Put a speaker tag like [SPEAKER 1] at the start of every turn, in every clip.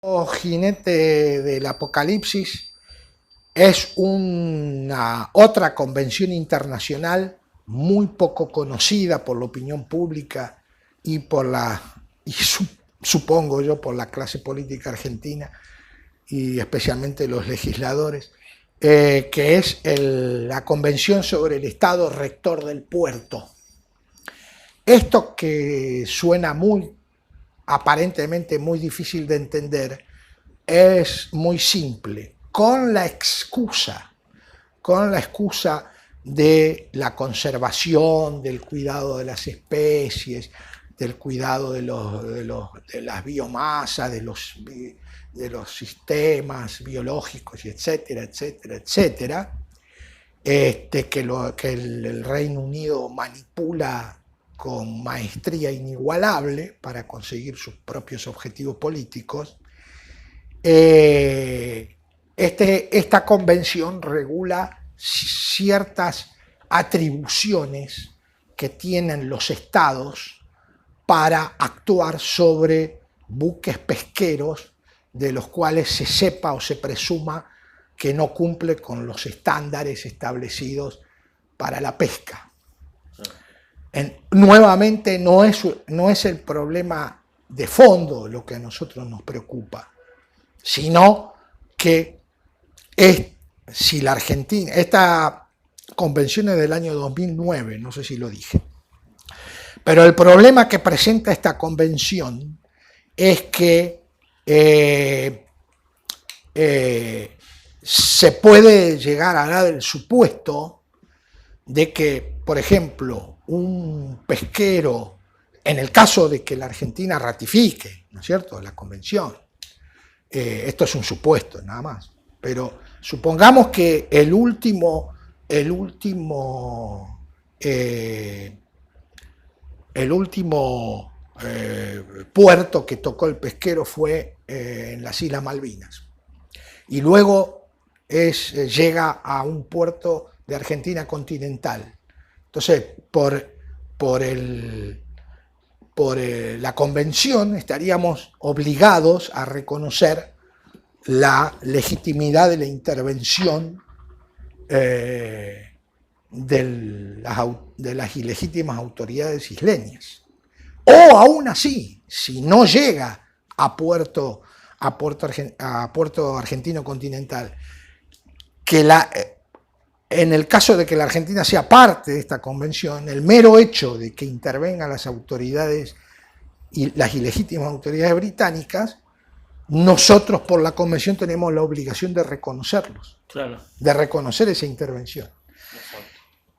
[SPEAKER 1] Jinete del Apocalipsis es una otra convención internacional muy poco conocida por la opinión pública y supongo yo por la clase política argentina y especialmente los legisladores, que es la Convención sobre el Estado Rector del Puerto. Esto que suena aparentemente muy difícil de entender, es muy simple, con la excusa de la conservación, del cuidado de las especies, del cuidado de las biomasas, de los sistemas biológicos, etcétera, etcétera, etcétera, que el Reino Unido manipula con maestría inigualable para conseguir sus propios objetivos políticos. Esta convención regula ciertas atribuciones que tienen los estados para actuar sobre buques pesqueros de los cuales se sepa o se presuma que no cumple con los estándares establecidos para la pesca. Nuevamente no es el problema de fondo lo que a nosotros nos preocupa, sino que si la Argentina, esta convención es del año 2009, no sé si lo dije, pero el problema que presenta esta convención es que se puede llegar a dar el supuesto de que, por ejemplo, un pesquero, en el caso de que la Argentina ratifique, ¿no es cierto?, la convención, esto es un supuesto nada más, pero supongamos que el último puerto que tocó el pesquero fue en las Islas Malvinas, y luego llega a un puerto de Argentina continental. Entonces, por la convención estaríamos obligados a reconocer la legitimidad de la intervención de las ilegítimas autoridades isleñas. O aún así, si no llega a puerto argentino continental, en el caso de que la Argentina sea parte de esta convención, el mero hecho de que intervengan las autoridades y las ilegítimas autoridades británicas, nosotros por la convención tenemos la obligación de reconocerlos, claro, de reconocer esa intervención. Exacto.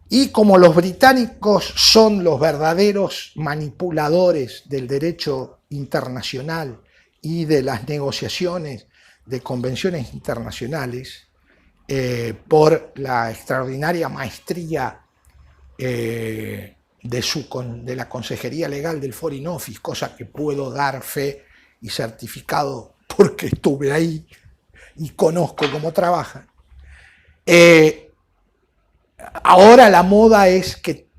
[SPEAKER 1] Y como los británicos son los verdaderos manipuladores del derecho internacional y de las negociaciones de convenciones internacionales, por la extraordinaria maestría de la Consejería Legal del Foreign Office, cosa que puedo dar fe y certificado porque estuve ahí y conozco cómo trabajan. Ahora la moda es que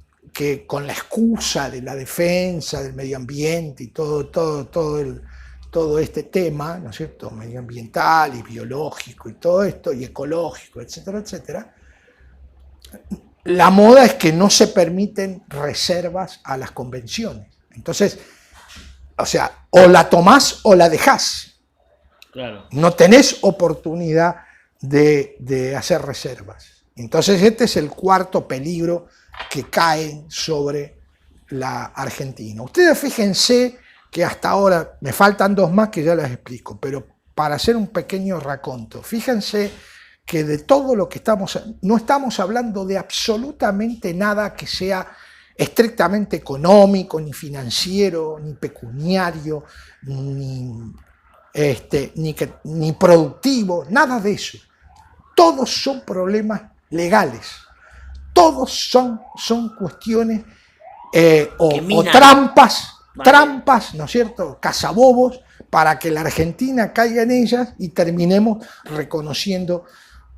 [SPEAKER 1] con la excusa de la defensa del medio ambiente y todo este tema, ¿no es cierto?, medioambiental y biológico y todo esto, y ecológico, etcétera, etcétera, la moda es que no se permiten reservas a las convenciones. Entonces, o sea, o la tomás o la dejás. Claro. No tenés oportunidad de hacer reservas. Entonces, este es el cuarto peligro que cae sobre la Argentina. Ustedes fíjense que hasta ahora, me faltan dos más que ya las explico, pero para hacer un pequeño raconto, fíjense que de todo lo que no estamos hablando de absolutamente nada que sea estrictamente económico, ni financiero, ni pecuniario, ni productivo, nada de eso. Todos son problemas legales, todos son cuestiones o trampas, ¿no es cierto?, cazabobos, para que la Argentina caiga en ellas y terminemos reconociendo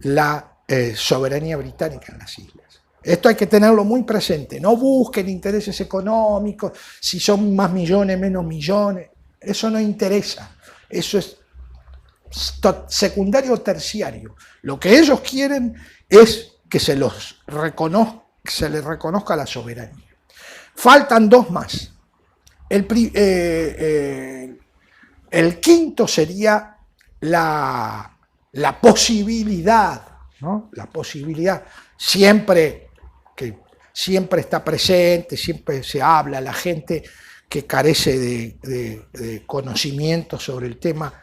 [SPEAKER 1] la soberanía británica en las islas. Esto hay que tenerlo muy presente. No busquen intereses económicos, si son más millones, menos millones. Eso no interesa. Eso es secundario o terciario. Lo que ellos quieren es que se les reconozca la soberanía. Faltan dos más. El quinto sería la posibilidad, ¿no? La posibilidad siempre está presente, siempre se habla, la gente que carece de conocimiento sobre el tema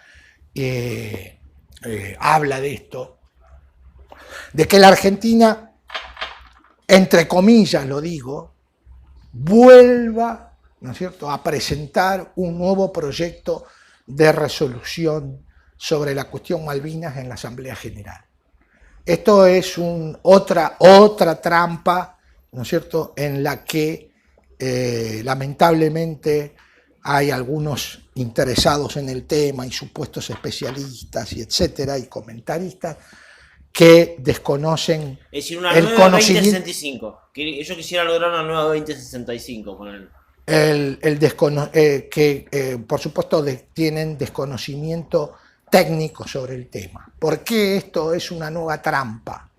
[SPEAKER 1] habla de esto, de que la Argentina, entre comillas lo digo, vuelva, ¿no es cierto?, a presentar un nuevo proyecto de resolución sobre la cuestión Malvinas en la Asamblea General. Esto es otra trampa, ¿no es cierto?, en la que lamentablemente hay algunos interesados en el tema y supuestos especialistas y etcétera, y comentaristas que desconocen
[SPEAKER 2] es decir, una nueva 2065. Yo quisiera lograr una nueva 2065 con él.
[SPEAKER 1] Por supuesto tienen desconocimiento técnico sobre el tema. ¿Por qué esto es una nueva trampa?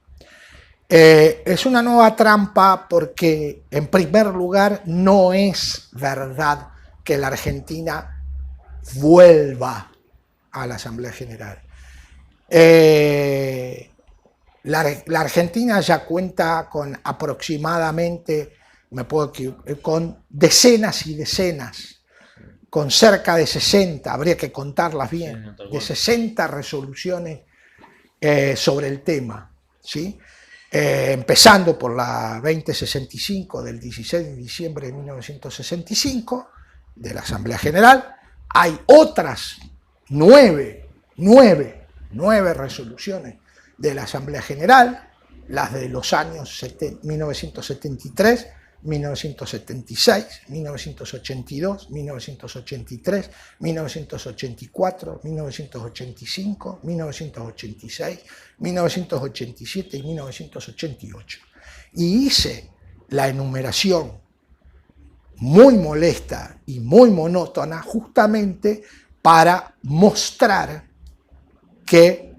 [SPEAKER 1] Es una nueva trampa porque, en primer lugar, no es verdad que la Argentina vuelva a la Asamblea General. La Argentina ya cuenta con aproximadamente, con decenas y decenas, con cerca de 60, habría que contarlas bien, de 60 resoluciones sobre el tema, ¿sí? Empezando por la 2065 del 16 de diciembre de 1965, de la Asamblea General. Hay otras nueve resoluciones de la Asamblea General, las de los años 1973, 1976, 1982, 1983, 1984, 1985, 1986, 1987 y 1988. Y hice la enumeración muy molesta y muy monótona justamente para mostrar que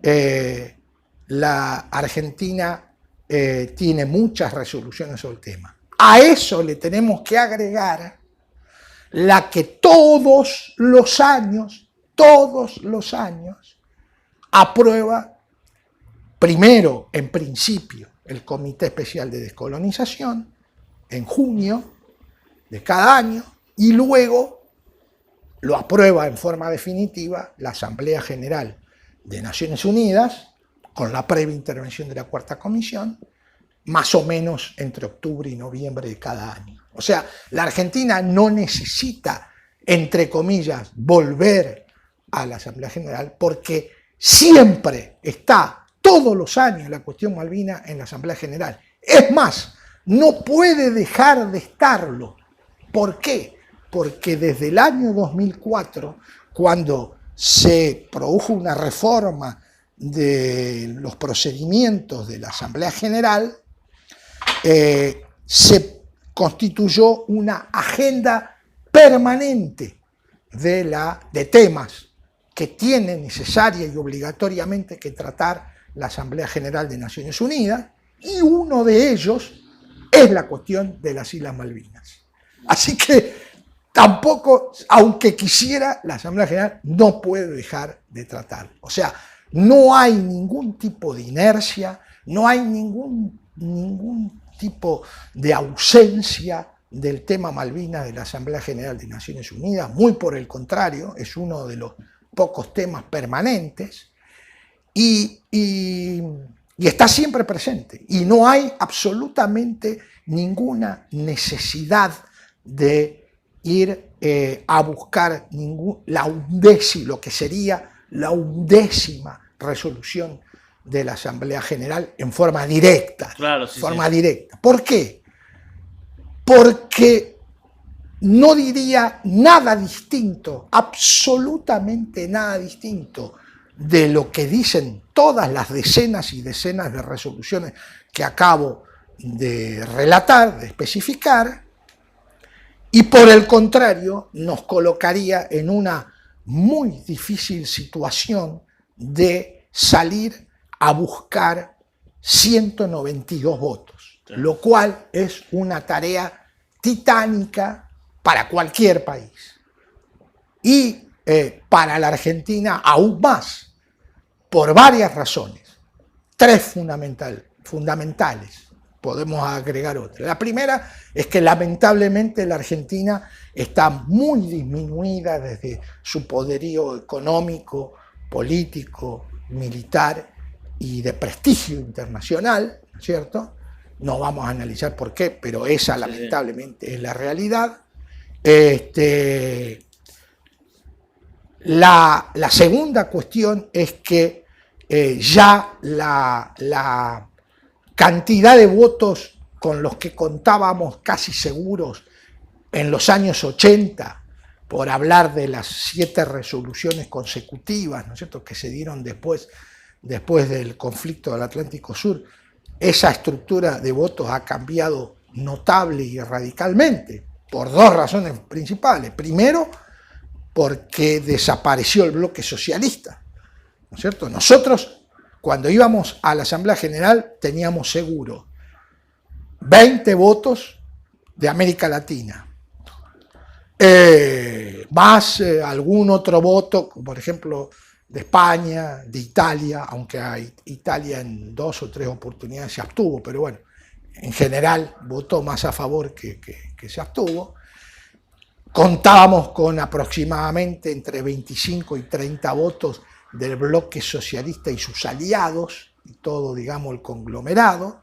[SPEAKER 1] la Argentina tiene muchas resoluciones sobre el tema. A eso le tenemos que agregar la que todos los años, aprueba primero, en principio, el Comité Especial de Descolonización, en junio de cada año, y luego lo aprueba en forma definitiva la Asamblea General de Naciones Unidas, con la previa intervención de la Cuarta Comisión, más o menos entre octubre y noviembre de cada año. O sea, la Argentina no necesita, entre comillas, volver a la Asamblea General porque siempre está, todos los años, la cuestión Malvinas en la Asamblea General. Es más, no puede dejar de estarlo. ¿Por qué? Porque desde el año 2004, cuando se produjo una reforma de los procedimientes de la Asamblea General, se constituyó una agenda permanente de temas que tiene necesaria y obligatoriamente que tratar la Asamblea General de Naciones Unidas, y uno de ellos es la cuestión de las Islas Malvinas. Así que tampoco, aunque quisiera, la Asamblea General no puede dejar de tratar. O sea, no hay ningún tipo de inercia, no hay ningún tipo de ausencia del tema Malvinas de la Asamblea General de Naciones Unidas, muy por el contrario, es uno de los pocos temas permanentes y está siempre presente, y no hay absolutamente ninguna necesidad de ir a buscar lo que sería la 11ª resolución de la Asamblea General en forma directa.
[SPEAKER 2] Claro, sí,
[SPEAKER 1] Directa. ¿Por qué? Porque no diría nada distinto, absolutamente nada distinto de lo que dicen todas las decenas y decenas de resoluciones que acabo de relatar, de especificar, y por el contrario nos colocaría en una muy difícil situación de salir a buscar 192 votos, lo cual es una tarea titánica para cualquier país. Y para la Argentina aún más, por varias razones. Tres fundamentales, podemos agregar otras. La primera es que lamentablemente la Argentina está muy disminuida desde su poderío económico, político, militar y de prestigio internacional, ¿cierto? No vamos a analizar por qué, pero esa lamentablemente es la realidad. La segunda cuestión es que ya la cantidad de votos con los que contábamos casi seguros en los años 80, por hablar de las 7 resoluciones consecutivas, ¿no es cierto?, que se dieron después del conflicto del Atlántico Sur, esa estructura de votos ha cambiado notable y radicalmente, por dos razones principales. Primero, porque desapareció el bloque socialista, ¿no es cierto? Nosotros, cuando íbamos a la Asamblea General, teníamos seguro 20 votos de América Latina, más algún otro voto, por ejemplo, de España, de Italia, aunque Italia en 2 o 3 oportunidades se abstuvo, pero bueno, en general votó más a favor que se abstuvo. Contábamos con aproximadamente entre 25 y 30 votos del bloque socialista y sus aliados, y todo, digamos, el conglomerado,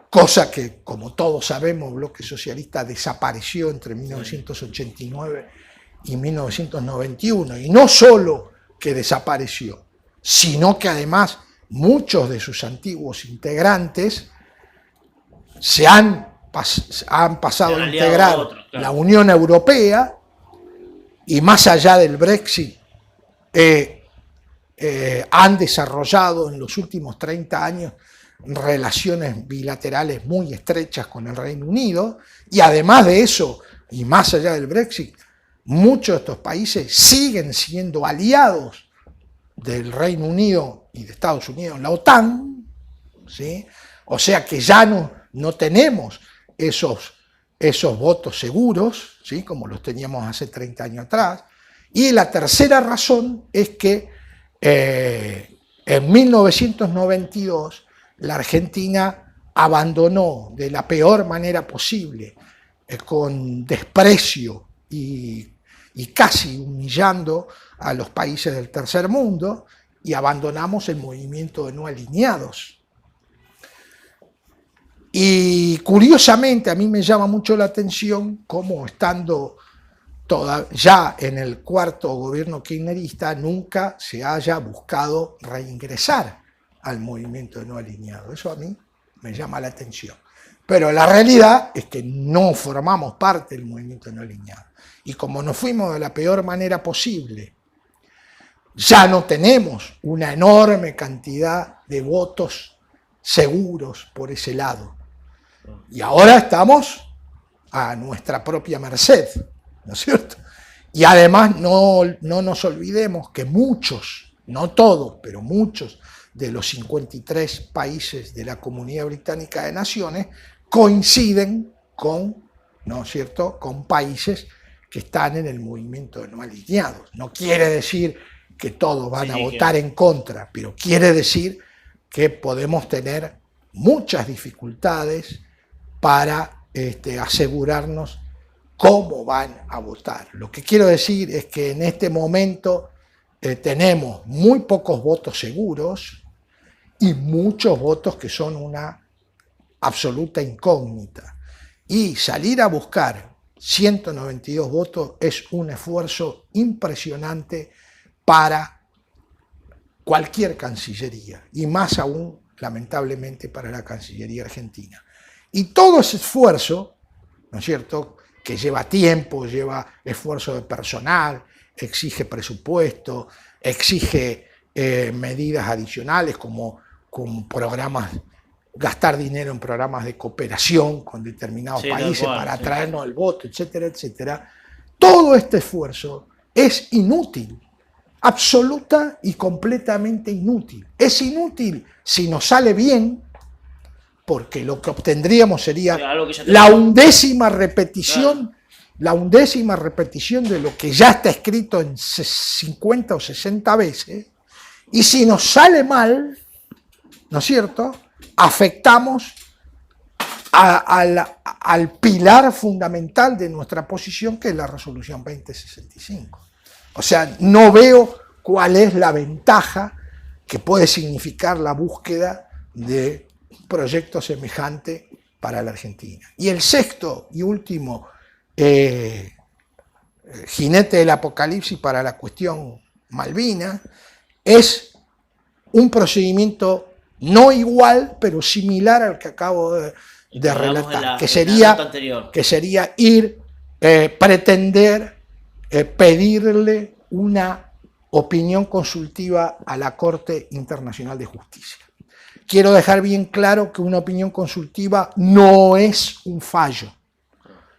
[SPEAKER 1] cosa que, como todos sabemos, el bloque socialista desapareció entre 1989 y 1991, y no solo que desapareció, sino que además muchos de sus antiguos integrantes se han pasado a integrar la Unión Europea, y más allá del Brexit han desarrollado en los últimos 30 años relaciones bilaterales muy estrechas con el Reino Unido, y además de eso, y más allá del Brexit, muchos de estos países siguen siendo aliados del Reino Unido y de Estados Unidos en la OTAN, ¿sí? O sea que ya no tenemos esos votos seguros, ¿sí?, como los teníamos hace 30 años atrás. Y la tercera razón es que en 1992 la Argentina abandonó de la peor manera posible, con desprecio y casi humillando a los países del tercer mundo, y abandonamos el movimiento de no alineados. Y curiosamente a mí me llama mucho la atención cómo, estando ya en el cuarto gobierno kirchnerista, nunca se haya buscado reingresar al movimiento de no alineado. Eso a mí me llama la atención. Pero la realidad es que no formamos parte del movimiento de no alineado. Y como nos fuimos de la peor manera posible, ya no tenemos una enorme cantidad de votos seguros por ese lado. Y ahora estamos a nuestra propia merced, ¿no es cierto? Y además no nos olvidemos que muchos, no todos, pero muchos de los 53 países de la Comunidad Británica de Naciones coinciden con, ¿no es cierto?, con países que están en el movimiento de no alineados. No quiere decir que todos van a votar en contra, pero quiere decir que podemos tener muchas dificultades para asegurarnos cómo van a votar. Lo que quiero decir es que en este momento tenemos muy pocos votos seguros y muchos votos que son una absoluta incógnita. Y salir a buscar 192 votos es un esfuerzo impresionante para cualquier cancillería, y más aún, lamentablemente, para la Cancillería Argentina. Y todo ese esfuerzo, ¿no es cierto?, que lleva tiempo, lleva esfuerzo de personal, exige presupuesto, exige medidas adicionales como programas, gastar dinero en programas de cooperación con determinados países para atraernos el voto, etcétera, etcétera. Todo este esfuerzo es inútil absoluta y completamente inútil. Es inútil si nos sale bien, porque lo que obtendríamos sería la undécima repetición, claro, la undécima repetición de lo que ya está escrito en 50 o 60 veces, y si nos sale mal, ¿no es cierto?, afectamos al pilar fundamental de nuestra posición, que es la resolución 2065. O sea, no veo cuál es la ventaja que puede significar la búsqueda de un proyecto semejante para la Argentina. Y el sexto y último jinete del apocalipsis para la cuestión Malvinas es un procedimiento no igual, pero similar al que acabo de relatar, que sería ir, pretender, pedirle una opinión consultiva a la Corte Internacional de Justicia. Quiero dejar bien claro que una opinión consultiva no es un fallo,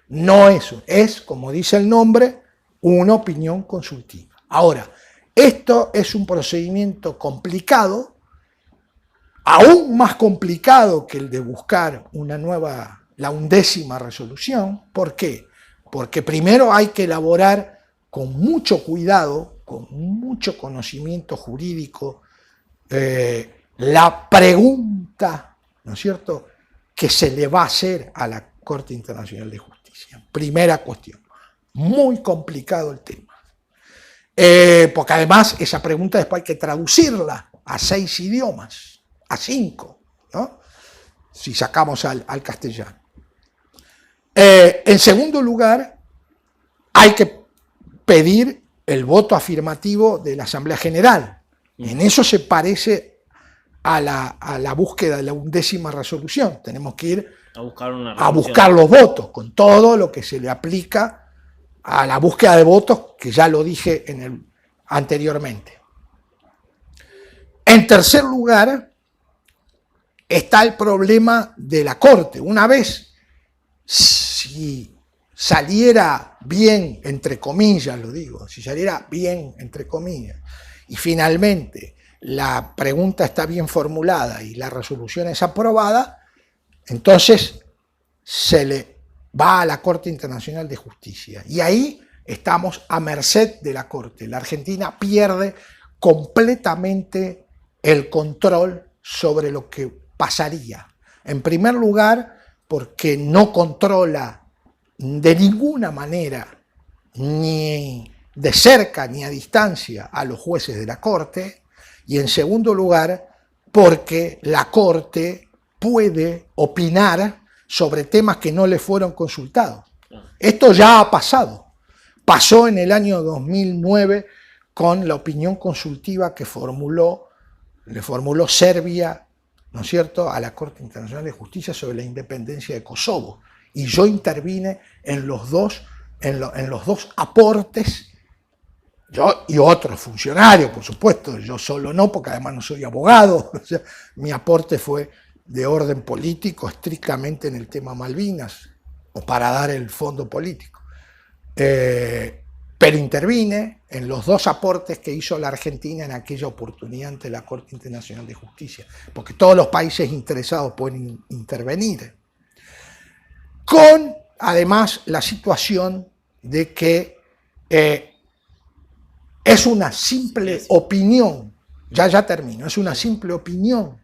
[SPEAKER 1] no es, como dice el nombre, una opinión consultiva. Ahora, esto es un procedimiento complicado, aún más complicado que el de buscar la undécima resolución. ¿Por qué? Porque primero hay que elaborar con mucho cuidado, con mucho conocimiento jurídico, la pregunta, ¿no es cierto?, que se le va a hacer a la Corte Internacional de Justicia. Primera cuestión, muy complicado el tema. Porque además esa pregunta después hay que traducirla a 6 idiomas. A 5, ¿no?, si sacamos al castellano. En segundo lugar, hay que pedir el voto afirmativo de la Asamblea General. En eso se parece a la búsqueda de la undécima resolución. Tenemos que ir a buscar los votos, con todo lo que se le aplica a la búsqueda de votos, que ya lo dije anteriormente. En tercer lugar, está el problema de la Corte. Una vez, si saliera bien, entre comillas lo digo, si saliera bien, entre comillas, y finalmente la pregunta está bien formulada y la resolución es aprobada, entonces se le va a la Corte Internacional de Justicia. Y ahí estamos a merced de la Corte. La Argentina pierde completamente el control sobre lo que pasaría. En primer lugar, porque no controla de ninguna manera, ni de cerca ni a distancia, a los jueces de la Corte, y en segundo lugar, porque la Corte puede opinar sobre temas que no le fueron consultados. Esto ya ha pasado. Pasó en el año 2009 con la opinión consultiva que le formuló Serbia, ¿no es cierto?, a la Corte Internacional de Justicia sobre la independencia de Kosovo. Y yo intervine en los dos aportes, yo y otros funcionarios, por supuesto, yo solo no, porque además no soy abogado. O sea, mi aporte fue de orden político, estrictamente en el tema Malvinas, o para dar el fondo político. Pero intervine en los dos aportes que hizo la Argentina en aquella oportunidad ante la Corte Internacional de Justicia, porque todos los países interesados pueden intervenir. Con, además, la situación de que es una simple opinión, ya termino, es una simple opinión,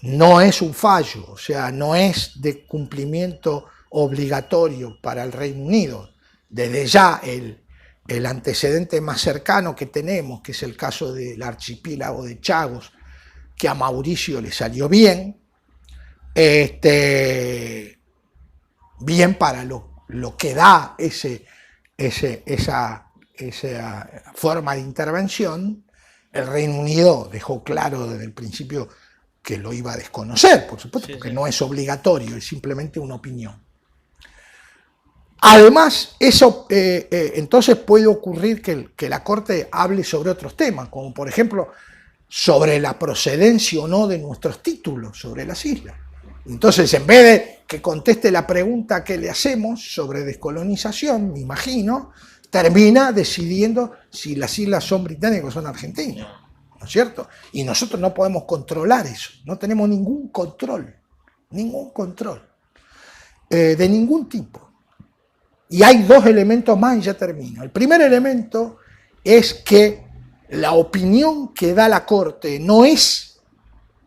[SPEAKER 1] no es un fallo, o sea, no es de cumplimiento obligatorio para el Reino Unido. Desde ya el antecedente más cercano que tenemos, que es el caso del archipiélago de Chagos, que a Mauricio le salió bien, bien para lo que da esa forma de intervención. El Reino Unido dejó claro desde el principio que lo iba a desconocer, por supuesto, porque no es obligatorio, es simplemente una opinión. Además, eso entonces puede ocurrir que la Corte hable sobre otros temas, como por ejemplo sobre la procedencia o no de nuestros títulos sobre las islas. Entonces, en vez de que conteste la pregunta que le hacemos sobre descolonización, me imagino, termina decidiendo si las islas son británicas o son argentinas, ¿no es cierto? Y nosotros no podemos controlar eso, no tenemos ningún control de ningún tipo. Y hay dos elementos más y ya termino. El primer elemento es que la opinión que da la Corte no es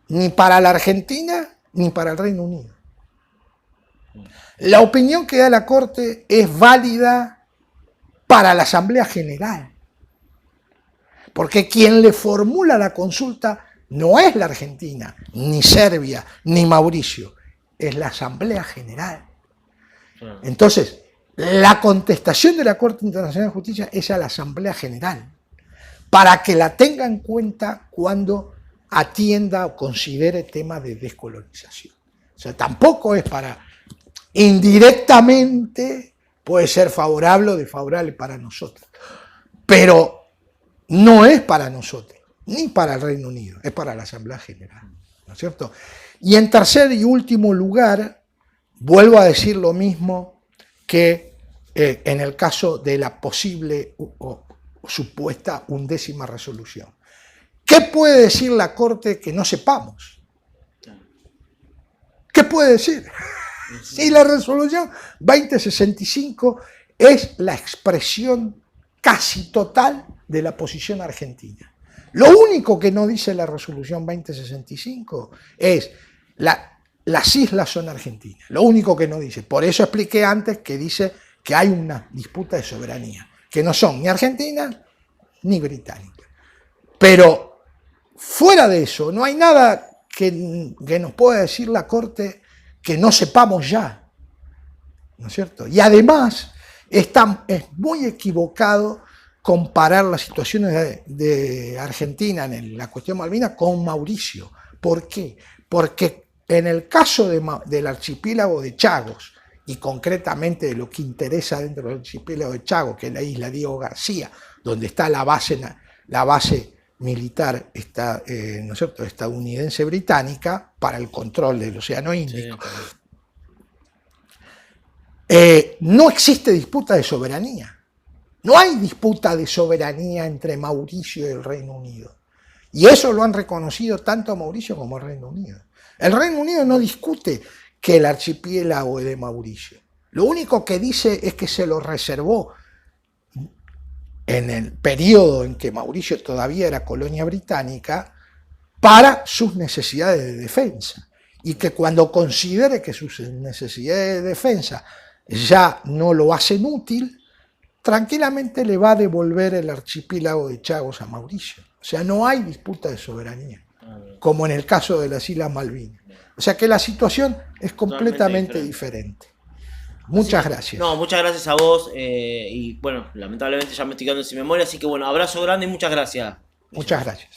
[SPEAKER 1] ni para la Argentina ni para el Reino Unido. La opinión que da la Corte es válida para la Asamblea General, porque quien le formula la consulta no es la Argentina, ni Serbia, ni Mauricio, es la Asamblea General. Entonces, la contestación de la Corte Internacional de Justicia es a la Asamblea General, para que la tenga en cuenta cuando atienda o considere temas de descolonización. O sea, tampoco es para... Indirectamente puede ser favorable o desfavorable para nosotros, pero no es para nosotros, ni para el Reino Unido, es para la Asamblea General, ¿no es cierto? Y en tercer y último lugar, vuelvo a decir lo mismo que en el caso de la posible o supuesta 11ª resolución. ¿Qué puede decir la Corte que no sepamos? ¿Qué puede decir? Si la resolución 2065 es la expresión casi total de la posición argentina. Lo único que no dice la resolución 2065 es las islas son argentinas. Lo único que no dice. Por eso expliqué antes que dice que hay una disputa de soberanía, que no son ni argentinas ni británicas. Pero fuera de eso, no hay nada que nos pueda decir la Corte que no sepamos ya, ¿no es cierto? Y además es muy equivocado comparar las situaciones de Argentina en la cuestión Malvinas con Mauricio. ¿Por qué? Porque en el caso del archipiélago de Chagos, y concretamente de lo que interesa dentro del archipiélago de Chagos, que es la isla Diego García, donde está la base militar ¿no es cierto?, estadounidense británica para el control del Océano Índico. No existe disputa de soberanía. No hay disputa de soberanía entre Mauricio y el Reino Unido. Y eso lo han reconocido tanto Mauricio como el Reino Unido. El Reino Unido no discute que el archipiélago es de Mauricio. Lo único que dice es que se lo reservó en el periodo en que Mauricio todavía era colonia británica, para sus necesidades de defensa. Y que cuando considere que sus necesidades de defensa ya no lo hacen útil, tranquilamente le va a devolver el archipiélago de Chagos a Mauricio. O sea, no hay disputa de soberanía, como en el caso de las Islas Malvinas. O sea que la situación es completamente diferente. Muchas gracias.
[SPEAKER 2] No, muchas gracias a vos. Y bueno, lamentablemente ya me estoy quedando sin memoria, así que bueno, abrazo grande y muchas gracias.
[SPEAKER 1] Muchas gracias.